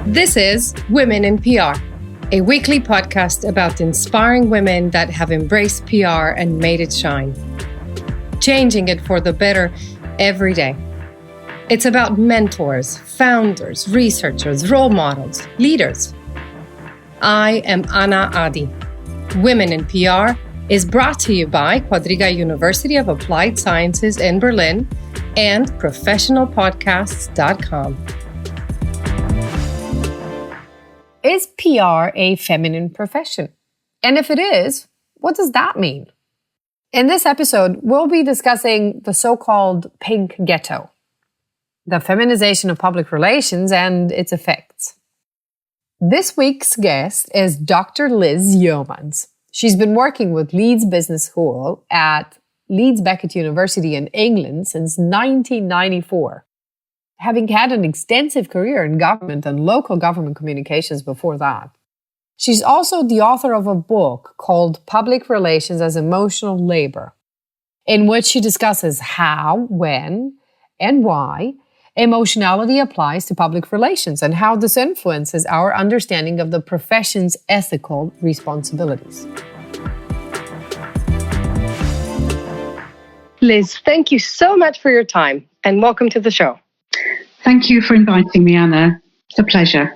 This is Women in PR, a weekly podcast about inspiring women that have embraced PR and made it shine, changing it for the better every day. It's about mentors, founders, researchers, role models, leaders. I am Anna Adi. Women in PR is brought to you by Quadriga University of Applied Sciences in Berlin and professionalpodcasts.com. Is PR a feminine profession? And if it is, what does that mean? In this episode, we'll be discussing the so-called pink ghetto, the feminization of public relations and its effects. This week's guest is Dr. Liz Yeomans. She's been working with Leeds Business School at Leeds Beckett University in England since 1994. Having had an extensive career in government and local government communications before that. She's also the author of a book called Public Relations as Emotional Labor, in which she discusses how, when, and why emotionality applies to public relations and how this influences our understanding of the profession's ethical responsibilities. Liz, thank you so much for your time and welcome to the show. Thank you for inviting me, Anna. It's a pleasure.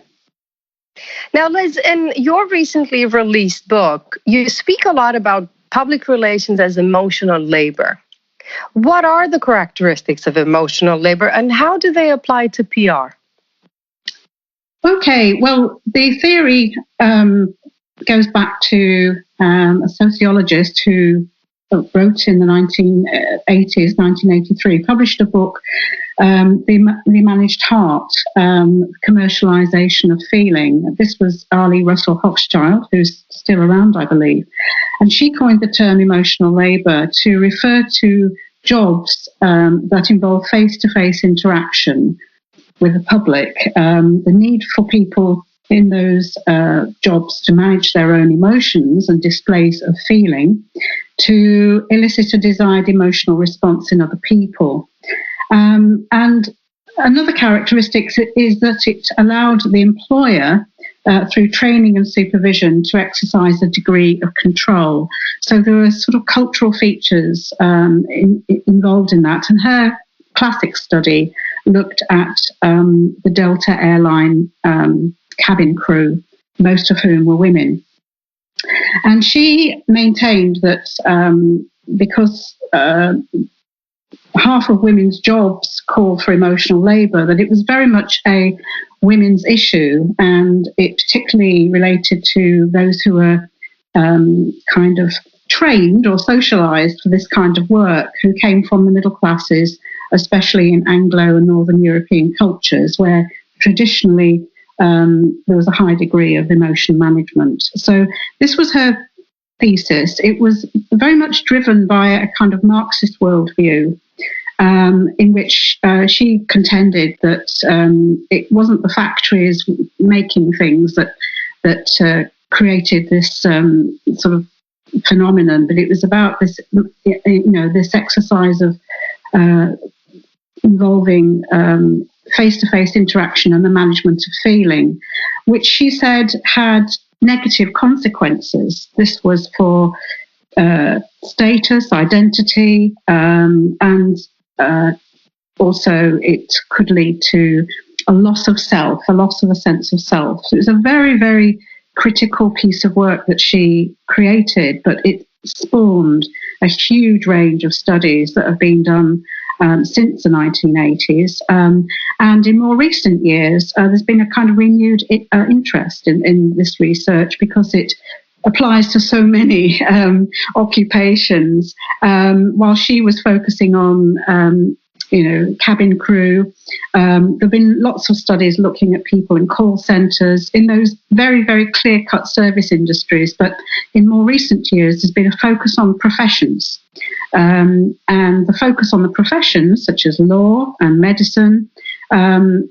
Now, Liz, in your recently released book, you speak a lot about public relations as emotional labor. What are the characteristics of emotional labor and how do they apply to PR? Okay, well, the theory goes back to a sociologist who wrote in the 1980s, 1983, published a book, The Managed Heart, Commercialization of Feeling. This was Ali Russell Hochschild, who's still around, I believe. And she coined the term emotional labor to refer to jobs that involve face-to-face interaction with the public, the need for people in those jobs to manage their own emotions and displays of feeling, to elicit a desired emotional response in other people. And another characteristic is that it allowed the employer, through training and supervision, to exercise a degree of control. So there are sort of cultural features involved in that. And her classic study looked at the Delta airline cabin crew, most of whom were women. And she maintained that because half of women's jobs called for emotional labour, that it was very much a women's issue, and it particularly related to those who were kind of trained or socialised for this kind of work, who came from the middle classes, especially in Anglo and Northern European cultures, where traditionally there was a high degree of emotion management. So this was her thesis. It was very much driven by a kind of Marxist worldview, in which she contended that it wasn't the factories making things that created this sort of phenomenon, but it was about this, this exercise of involving face-to-face interaction and the management of feeling, which she said had negative consequences. This was for status, identity, and also it could lead to a loss of self, a loss of a sense of self. So it was a very, very critical piece of work that she created, but it spawned a huge range of studies that have been done since the 1980s. And in more recent years, there's been a kind of renewed interest in this research because it applies to so many occupations. While she was focusing on, cabin crew, there have been lots of studies looking at people in call centres, in those very, very clear-cut service industries. But in more recent years, there's been a focus on professions. And the focus on the professions, such as law and medicine, and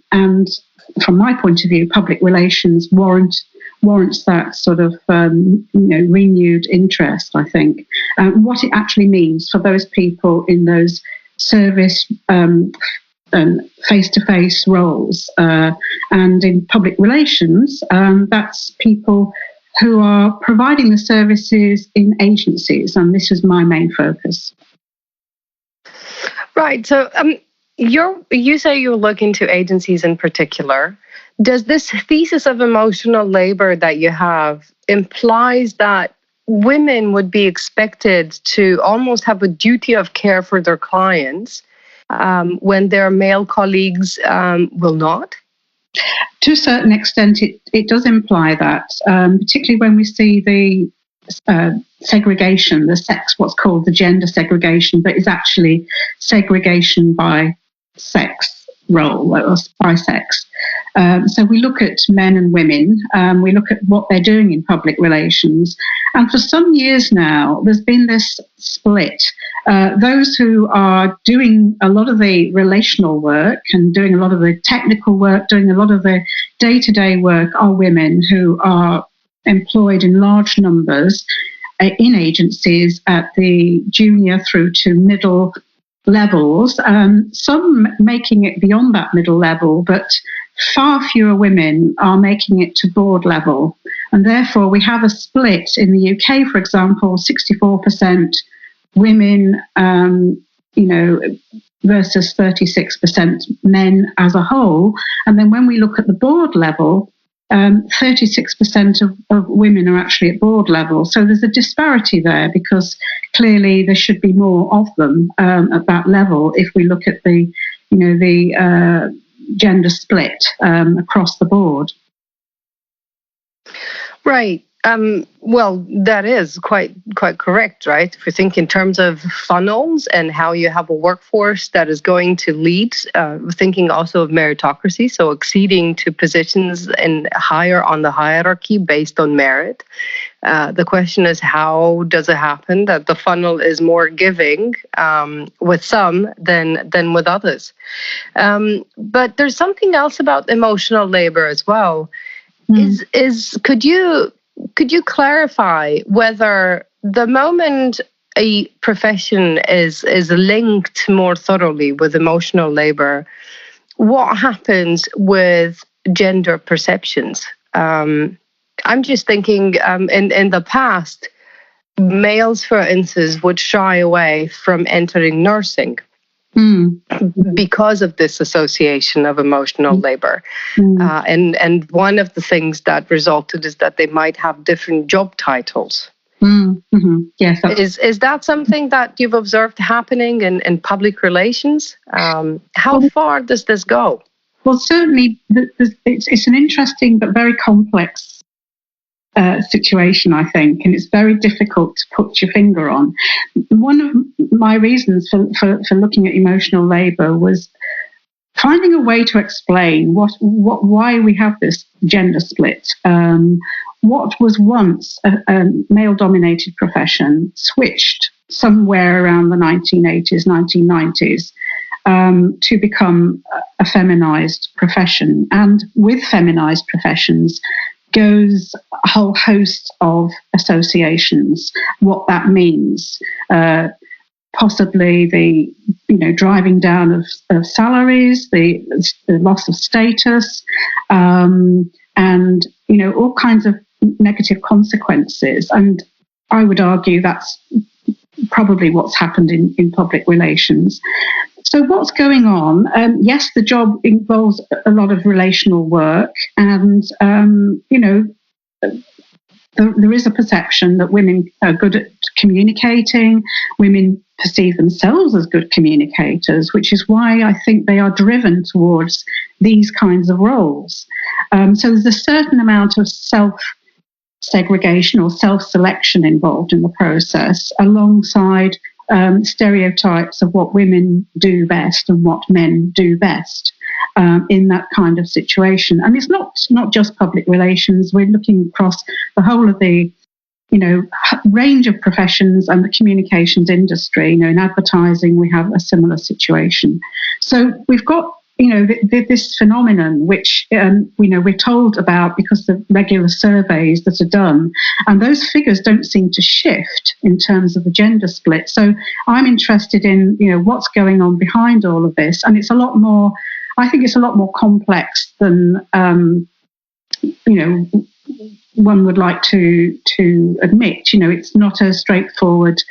from my point of view, public relations warrants that sort of renewed interest, I think. What it actually means for those people in those service face-to-face roles. And in public relations, that's people who are providing the services in agencies, and this is my main focus. Right. So you say you look into agencies in particular. Does this thesis of emotional labor that you have implies that women would be expected to almost have a duty of care for their clients when their male colleagues will not? To a certain extent, it does imply that, particularly when we see the segregation, what's called the gender segregation, but is actually segregation by sex role or by sex. So we look at men and women, we look at what they're doing in public relations, and for some years now, there's been this split. Those who are doing a lot of the relational work and doing a lot of the technical work, doing a lot of the day-to-day work are women who are employed in large numbers in agencies at the junior through to middle levels, some making it beyond that middle level, but far fewer women are making it to board level. And therefore, we have a split in the UK, for example, 64% women, versus 36% men as a whole. And then when we look at the board level, 36% of women are actually at board level. So there's a disparity there because clearly there should be more of them at that level if we look at the gender split across the board. Right. Well, that is quite correct, right? If we think in terms of funnels and how you have a workforce that is going to lead, thinking also of meritocracy, so acceding to positions and higher on the hierarchy based on merit. The question is, how does it happen that the funnel is more giving with some than with others? But there's something else about emotional labor as well. Could you clarify whether the moment a profession is linked more thoroughly with emotional labor, what happens with gender perceptions? I'm just thinking in the past, males, for instance, would shy away from entering nursing because of this association of emotional labor. And one of the things that resulted is that they might have different job titles. Yes. Is that something that you've observed happening in public relations? How far does this go? Well, certainly it's an interesting but very complex situation, I think, and it's very difficult to put your finger on. One of my reasons for looking at emotional labour was finding a way to explain why we have this gender split. What was once a male-dominated profession switched somewhere around the 1980s, 1990s to become a feminised profession. And with feminised professions goes a whole host of associations, what that means. Possibly the driving down of salaries, the loss of status, and all kinds of negative consequences. And I would argue that's probably what's happened in public relations. So what's going on? Yes, the job involves a lot of relational work, and there is a perception that women are good at communicating. Women perceive themselves as good communicators, which is why I think they are driven towards these kinds of roles. So there's a certain amount of self-segregation or self-selection involved in the process, alongside stereotypes of what women do best and what men do best in that kind of situation. And it's not just public relations. We're looking across the whole of the range of professions and the communications industry. In advertising, we have a similar situation. So we've got this phenomenon, which we're told about because of regular surveys that are done, and those figures don't seem to shift in terms of the gender split. So I'm interested in what's going on behind all of this, and it's a lot more. I think it's a lot more complex than one would like to admit. It's not a straightforward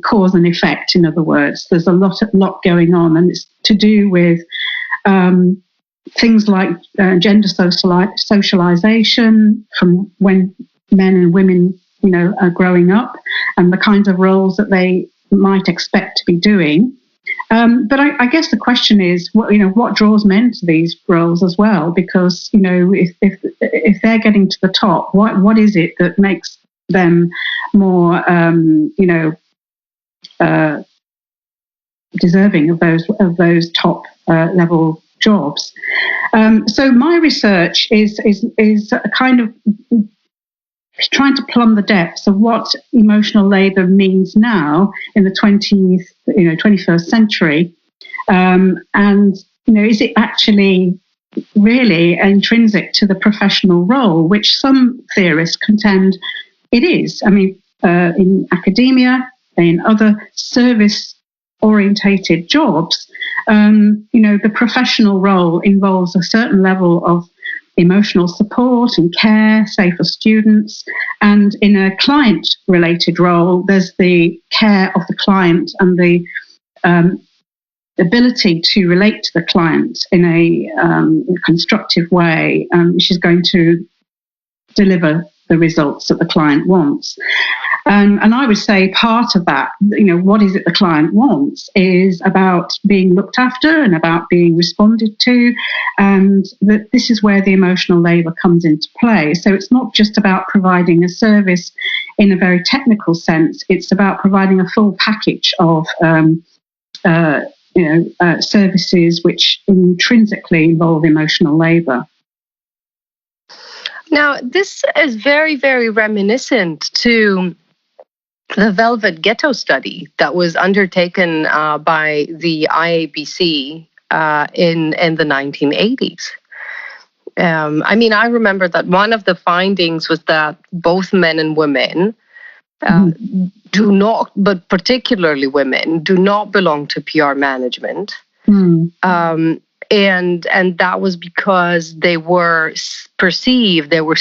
cause and effect. In other words, there's a lot going on, and it's to do with things like gender socialization from when men and women are growing up, and the kinds of roles that they might expect to be doing. But I guess the question is, what draws men to these roles as well? Because if they're getting to the top, what is it that makes them more deserving of those top level jobs? So my research is a kind of trying to plumb the depths of what emotional labour means now in the 21st century, and is it actually really intrinsic to the professional role, which some theorists contend it is. I mean, in academia, in other service-orientated jobs, the professional role involves a certain level of emotional support and care, say for students. And in a client-related role, there's the care of the client and the ability to relate to the client in a constructive way, which is going to deliver the results that the client wants. And I would say part of that, what is it the client wants, is about being looked after and about being responded to, and that this is where the emotional labour comes into play. So it's not just about providing a service in a very technical sense, it's about providing a full package of services which intrinsically involve emotional labour. Now, this is very, very reminiscent to the Velvet Ghetto study that was undertaken by the IABC in the 1980s. I remember that one of the findings was that both men and women do not, but particularly women, do not belong to PR management. And that was because they were perceived, they were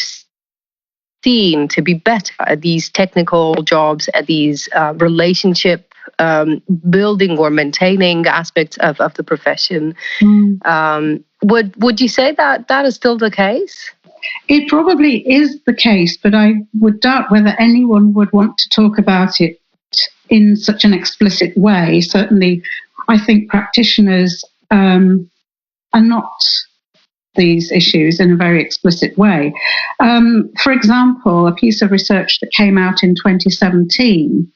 seen to be better at these technical jobs, at these relationship building or maintaining aspects of the profession. Would you say that is still the case? It probably is the case, but I would doubt whether anyone would want to talk about it in such an explicit way. Certainly, I think practitioners are not these issues in a very explicit way. For example, a piece of research that came out in 2017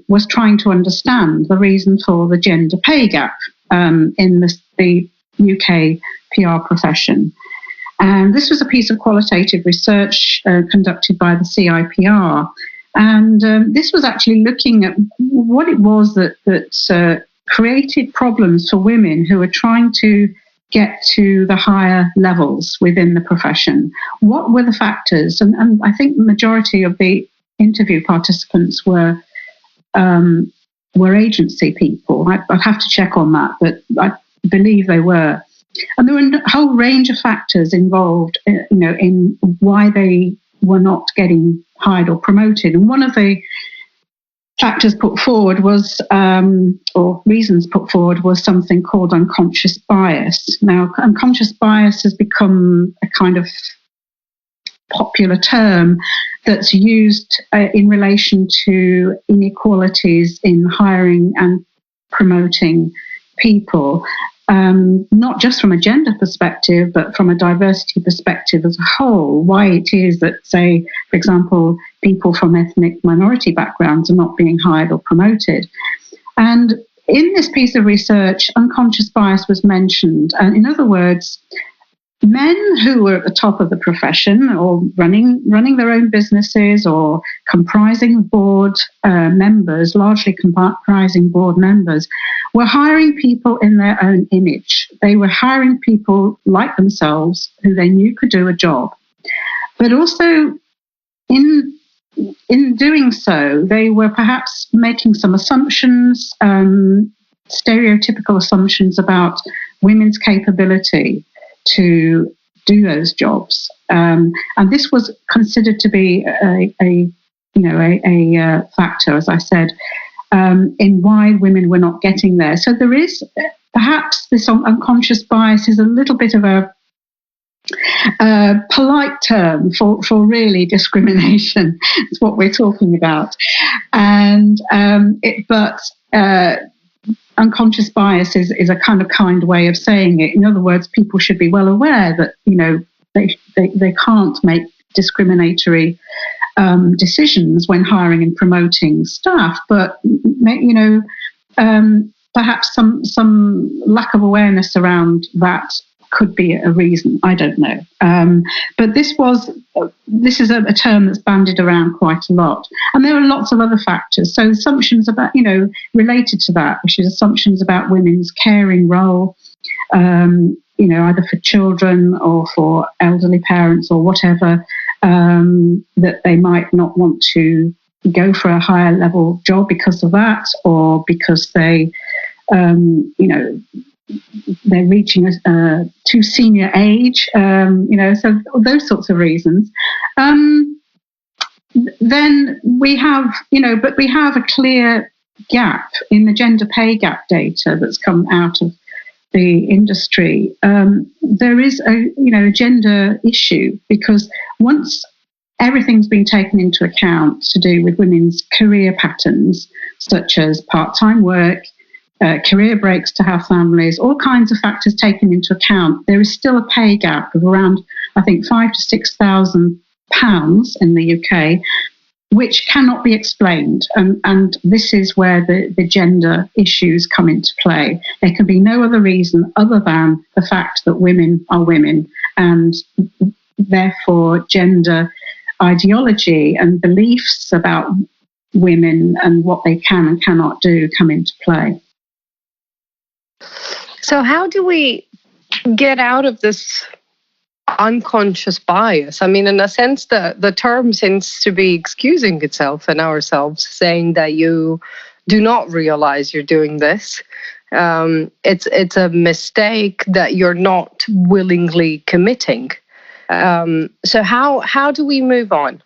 was trying to understand the reason for the gender pay gap in the UK PR profession. And this was a piece of qualitative research conducted by the CIPR. And this was actually looking at what it was that created problems for women who were trying to get to the higher levels within the profession. What were the factors? And I think the majority of the interview participants were agency people. I'd have to check on that, but I believe they were. And there were a whole range of factors involved, in why they were not getting hired or promoted. And one of the factors put forward was, or reasons put forward, was something called unconscious bias. Now, unconscious bias has become a kind of popular term that's used in relation to inequalities in hiring and promoting people, not just from a gender perspective, but from a diversity perspective as a whole. Why it is that, say, for example, people from ethnic minority backgrounds are not being hired or promoted. And in this piece of research, unconscious bias was mentioned. And in other words, men who were at the top of the profession or running their own businesses or comprising board members, largely comprising board members, were hiring people in their own image. They were hiring people like themselves who they knew could do a job. But also in doing so, they were perhaps making some assumptions, stereotypical assumptions about women's capability to do those jobs, and this was considered to be a factor, as I said, in why women were not getting there. So there is perhaps this unconscious bias is a little bit of a polite term for really discrimination. It's what we're talking about, and unconscious bias is a kind way of saying it. In other words, people should be well aware that they can't make discriminatory decisions when hiring and promoting staff, but perhaps some lack of awareness around that could be a reason. I don't know. But this is a term that's bandied around quite a lot. And there are lots of other factors. So assumptions about, related to that, which is assumptions about women's caring role, either for children or for elderly parents or whatever, that they might not want to go for a higher level job because of that, or because they, they're reaching a too senior age, so those sorts of reasons. Then we have, but we have a clear gap in the gender pay gap data that's come out of the industry. There is a gender issue, because once everything's been taken into account to do with women's career patterns, such as part-time work, career breaks to have families, all kinds of factors taken into account, there is still a pay gap of around, I think, £5,000 to £6,000 in the UK, which cannot be explained. And this is where the gender issues come into play. There can be no other reason other than the fact that women are women, and therefore gender ideology and beliefs about women and what they can and cannot do come into play. So how do we get out of this unconscious bias? I mean, in a sense, the term seems to be excusing itself and ourselves, saying that you do not realize you're doing this. It's a mistake that you're not willingly committing. So how do we move on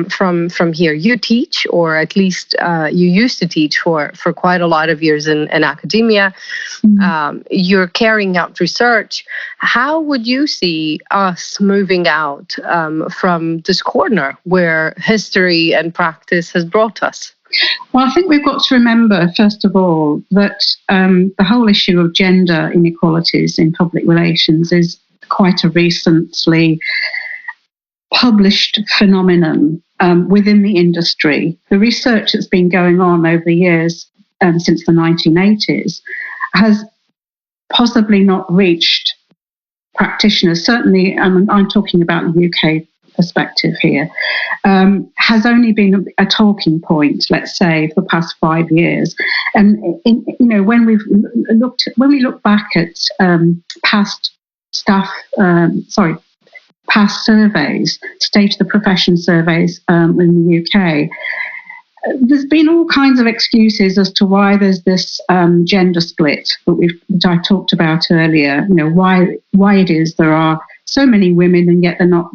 from here? You teach, or at least you used to teach for quite a lot of years in academia. Mm-hmm. You're carrying out research. How would you see us moving out from this corner where history and practice has brought us? Well, I think we've got to remember, first of all, that the whole issue of gender inequalities in public relations is quite a recently published phenomenon within the industry. The research that's been going on over the years since the 1980s has possibly not reached practitioners, certainly, I'm talking about the UK perspective here, has only been a talking point, let's say, for the past 5 years. And when we look back at past surveys, state of the profession surveys in the UK, there's been all kinds of excuses as to why there's this gender split that I talked about earlier. Why it is there are so many women and yet they're not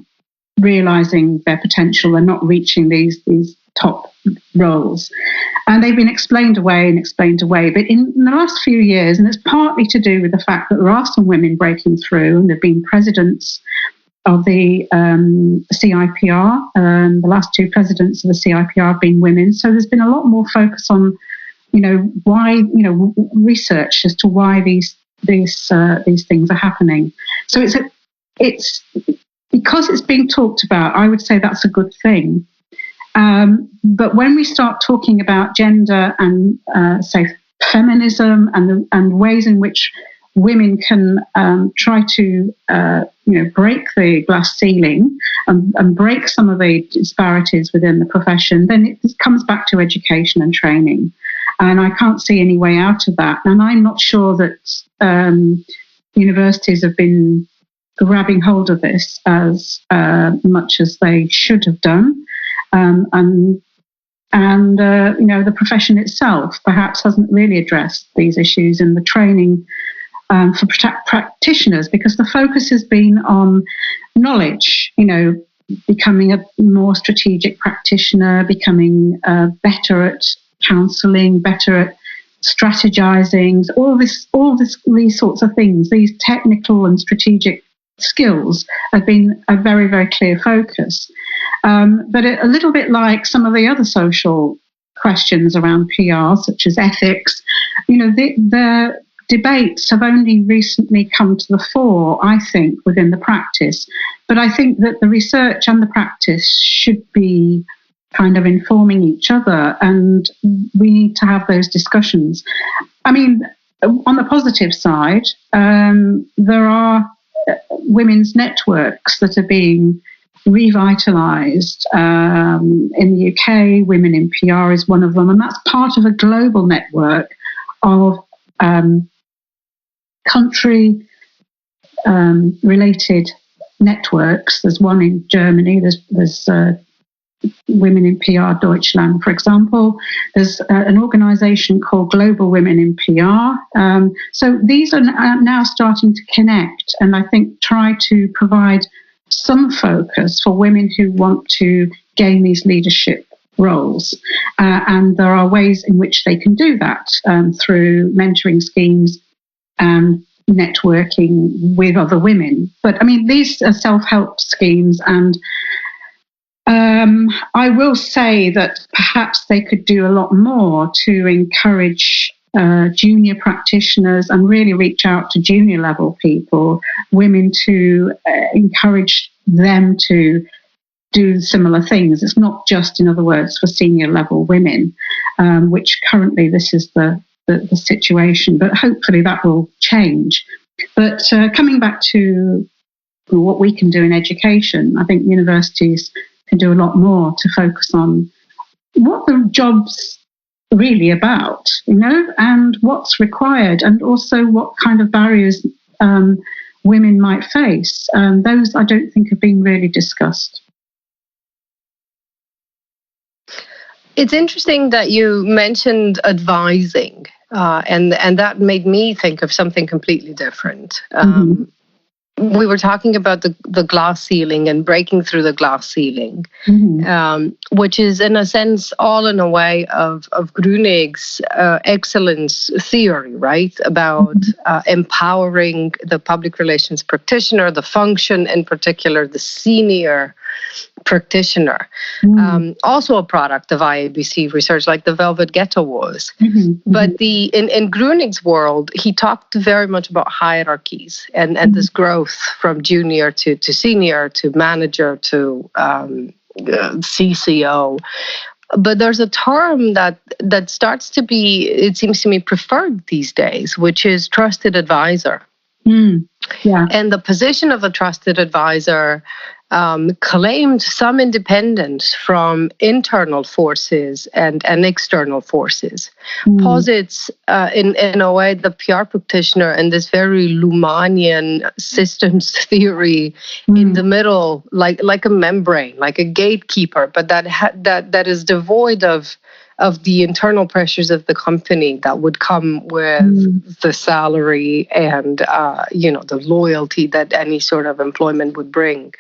realising their potential and not reaching these top roles. And they've been explained away. But in the last few years, and it's partly to do with the fact that there are some women breaking through, and there have been presidents of the CIPR. The last two presidents of the CIPR have been women. So there's been a lot more focus on, why, research as to why these things are happening. So it's because it's being talked about, I would say that's a good thing. But when we start talking about gender and say feminism and ways in which women can try to break the glass ceiling and break some of the disparities within the profession, then it comes back to education and training. And I can't see any way out of that. And I'm not sure that universities have been grabbing hold of this as much as they should have done. The profession itself perhaps hasn't really addressed these issues in the training for practitioners, because the focus has been on knowledge, becoming a more strategic practitioner, becoming better at counselling, better at strategizing, these sorts of things. These technical and strategic skills have been a very, very clear focus. But a little bit like some of the other social questions around PR, such as ethics, the debates have only recently come to the fore, I think, within the practice. But I think that the research and the practice should be kind of informing each other, and we need to have those discussions. I mean, on the positive side, there are women's networks that are being revitalised. In the UK, Women in PR is one of them, and that's part of a global network of country related networks. There's one in Germany, there's Women in PR Deutschland, for example. There's an organisation called Global Women in PR. So these are now starting to connect, and I think try to provide some focus for women who want to gain these leadership roles. And there are ways in which they can do that through mentoring schemes and networking with other women. But I mean, these are self-help schemes, and I will say that perhaps they could do a lot more to encourage junior practitioners and really reach out to junior level people, women, to encourage them to do similar things. It's not just, in other words, for senior level women, which currently this is the situation, but hopefully that will change. But coming back to what we can do in education, I think universities can do a lot more to focus on what the job's really about, and what's required, and also what kind of barriers women might face. Those I don't think have been really discussed. It's interesting that you mentioned advising, and that made me think of something completely different. We were talking about the glass ceiling and breaking through the glass ceiling, which is, in a sense, all in a way of Grünig's excellence theory, right? About empowering the public relations practitioner, the function, in particular, the senior practitioner. Also a product of IABC research, like the Velvet Ghetto was. But in Grünig's world, he talked very much about hierarchies and this growth from junior to senior to manager to CCO. But there's a term that starts to be, it seems to me, preferred these days, which is trusted advisor. Yeah. And the position of a trusted advisor claimed some independence from internal forces and external forces. Posits, in a way, the PR practitioner and this very Luhmannian systems theory in the middle, like a membrane, like a gatekeeper, but that is devoid of the internal pressures of the company that would come with the salary and the loyalty that any sort of employment would bring.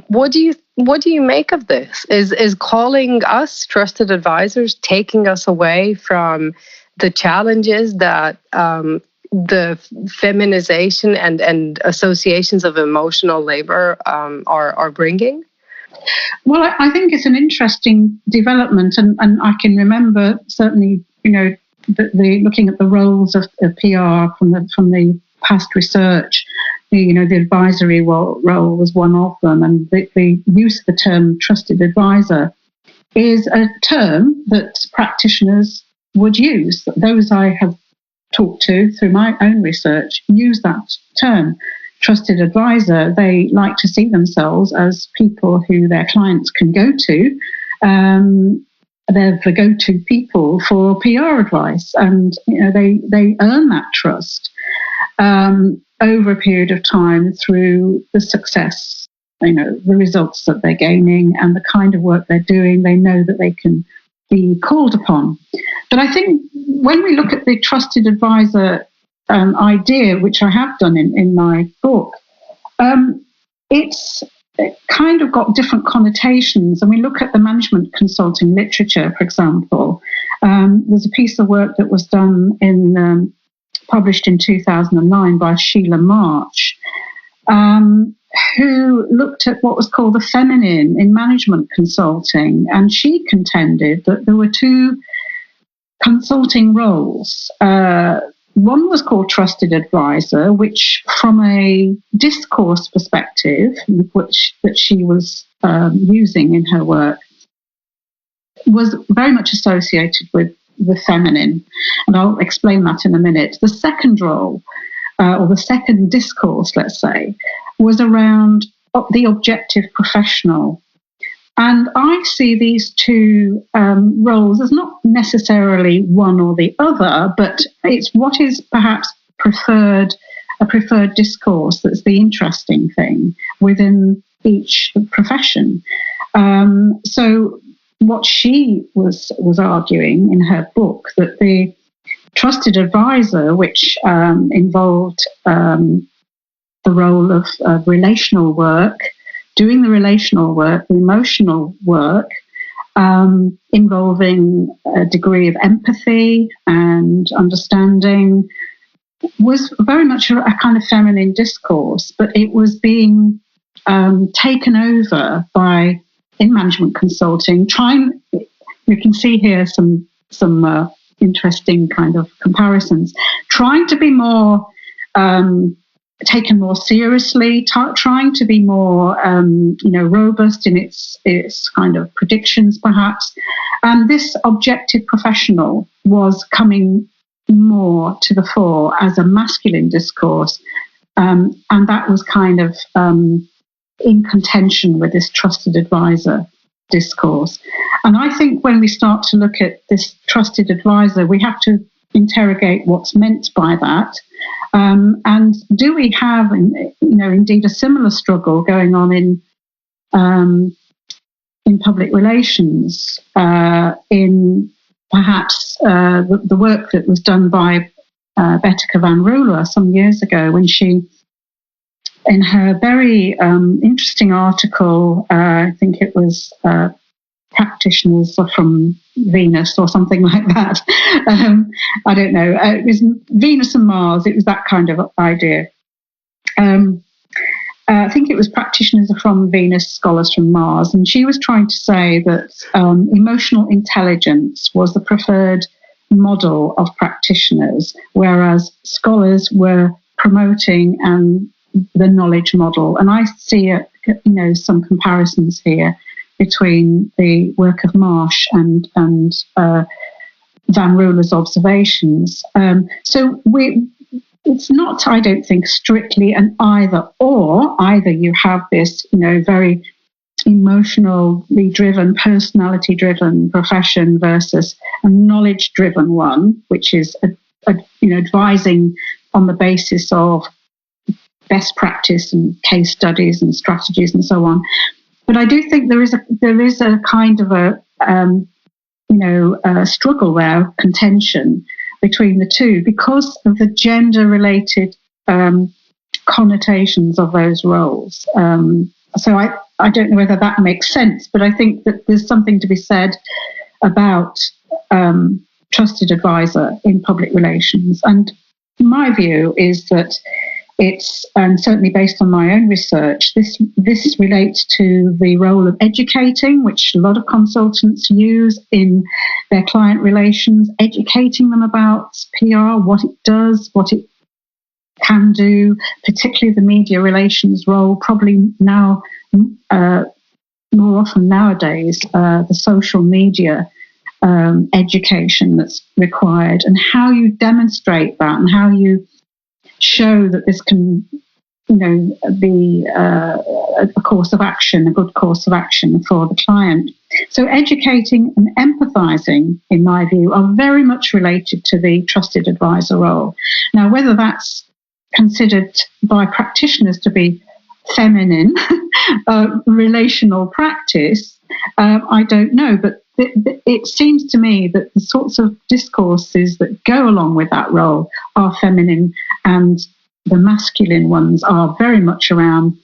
What do you make of this? Is calling us trusted advisors taking us away from the challenges that the feminization and associations of emotional labor are bringing? Well, I think it's an interesting development, and I can remember certainly, the looking at the roles of PR from the past research. The advisory role was one of them, and the use of the term trusted advisor is a term that practitioners would use. Those I have talked to through my own research use that term. Trusted advisor, they like to see themselves as people who their clients can go to. They're the go-to people for PR advice, and they earn that trust over a period of time through the success, the results that they're gaining and the kind of work they're doing. They know that they can be called upon. But I think when we look at the trusted advisor idea, which I have done in my book, it's kind of got different connotations. And we look at the management consulting literature, for example. There's a piece of work that was done published in 2009 by Sheila March, who looked at what was called the feminine in management consulting. And she contended that there were two consulting roles. One was called trusted advisor, which from a discourse perspective, that she was using in her work, was very much associated with the feminine. And I'll explain that in a minute. The second role, or the second discourse, let's say, was around the objective professional. And I see these two roles as not necessarily one or the other, but it's what is perhaps a preferred discourse that's the interesting thing within each profession. So what she was arguing in her book, that the trusted advisor, which involved the role of relational work, doing the relational work, the emotional work, involving a degree of empathy and understanding, was very much a kind of feminine discourse, but it was being taken over by, in management consulting, you can see here some interesting kind of comparisons, trying to be more taken more seriously, trying to be more, robust in its kind of predictions, perhaps. And this objective professional was coming more to the fore as a masculine discourse, and that was kind of in contention with this trusted advisor discourse. And I think when we start to look at this trusted advisor, we have to interrogate what's meant by that. And do we have, indeed, a similar struggle going on in public relations, in perhaps the work that was done by Betteke van Ruler some years ago, when she, in her very interesting article, I think it was Practitioners from Venus or something like that. I don't know. It was Venus and Mars. It was that kind of idea. I think it was Practitioners from Venus, Scholars from Mars. And she was trying to say that emotional intelligence was the preferred model of practitioners, whereas scholars were promoting the knowledge model. And I see some comparisons here between the work of Marsh and Van Ruler's observations. So it's not, I don't think, strictly an either or. Either you have this, very emotionally driven, personality driven profession versus a knowledge driven one, which is advising on the basis of best practice and case studies and strategies and so on. But I do think there is a kind of a struggle there, contention between the two, because of the gender-related connotations of those roles. So I don't know whether that makes sense, but I think that there's something to be said about trusted advisor in public relations. And my view is that it's, and certainly based on my own research, this relates to the role of educating, which a lot of consultants use in their client relations, educating them about PR, what it does, what it can do, particularly the media relations role, probably now more often nowadays, the social media education that's required, and how you demonstrate that and how you show that this can, be a course of action, a good course of action for the client. So educating and empathizing, in my view, are very much related to the trusted advisor role. Now, whether that's considered by practitioners to be feminine relational practice, I don't know, but it seems to me that the sorts of discourses that go along with that role are feminine, and the masculine ones are very much around,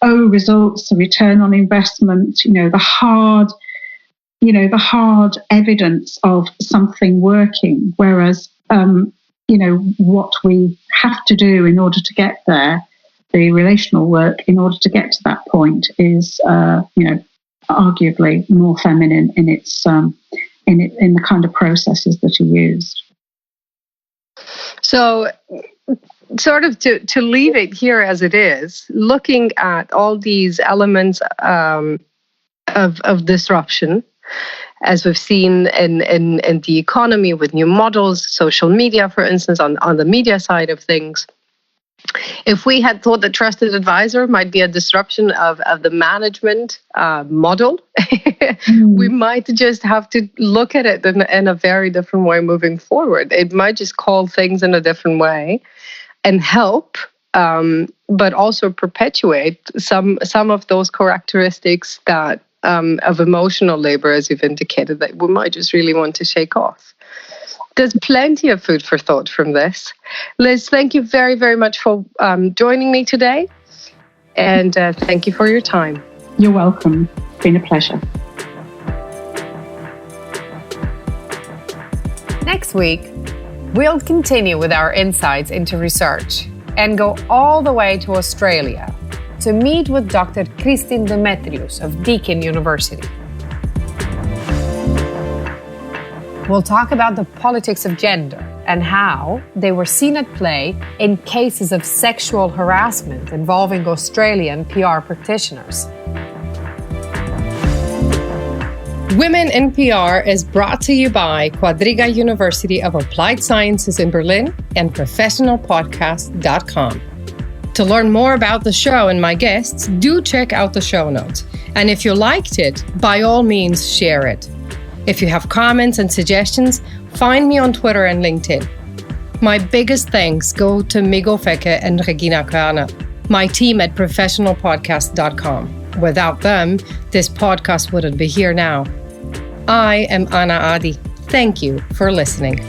results, the return on investment, the hard evidence of something working. Whereas, what we have to do in order to get there, the relational work in order to get to that point, is, arguably more feminine in its in the kind of processes that are used. So, sort of to leave it here as it is, looking at all these elements of disruption, as we've seen in the economy with new models, social media, for instance, on the media side of things. If we had thought that trusted advisor might be a disruption of the management model, we might just have to look at it in a very different way moving forward. It might just call things in a different way and help, but also perpetuate some of those characteristics that of emotional labor, as you've indicated, that we might just really want to shake off. There's plenty of food for thought from this. Liz, thank you very, very much for joining me today. And thank you for your time. You're welcome. It's been a pleasure. Next week, we'll continue with our insights into research and go all the way to Australia to meet with Dr. Christine Demetrius of Deakin University. We'll talk about the politics of gender and how they were seen at play in cases of sexual harassment involving Australian PR practitioners. Women in PR is brought to you by Quadriga University of Applied Sciences in Berlin and professionalpodcast.com. To learn more about the show and my guests, do check out the show notes. And if you liked it, by all means, share it. If you have comments and suggestions, find me on Twitter and LinkedIn. My biggest thanks go to Migo Feke and Regina Krane, my team at professionalpodcast.com. Without them, this podcast wouldn't be here now. I am Anna Adi. Thank you for listening.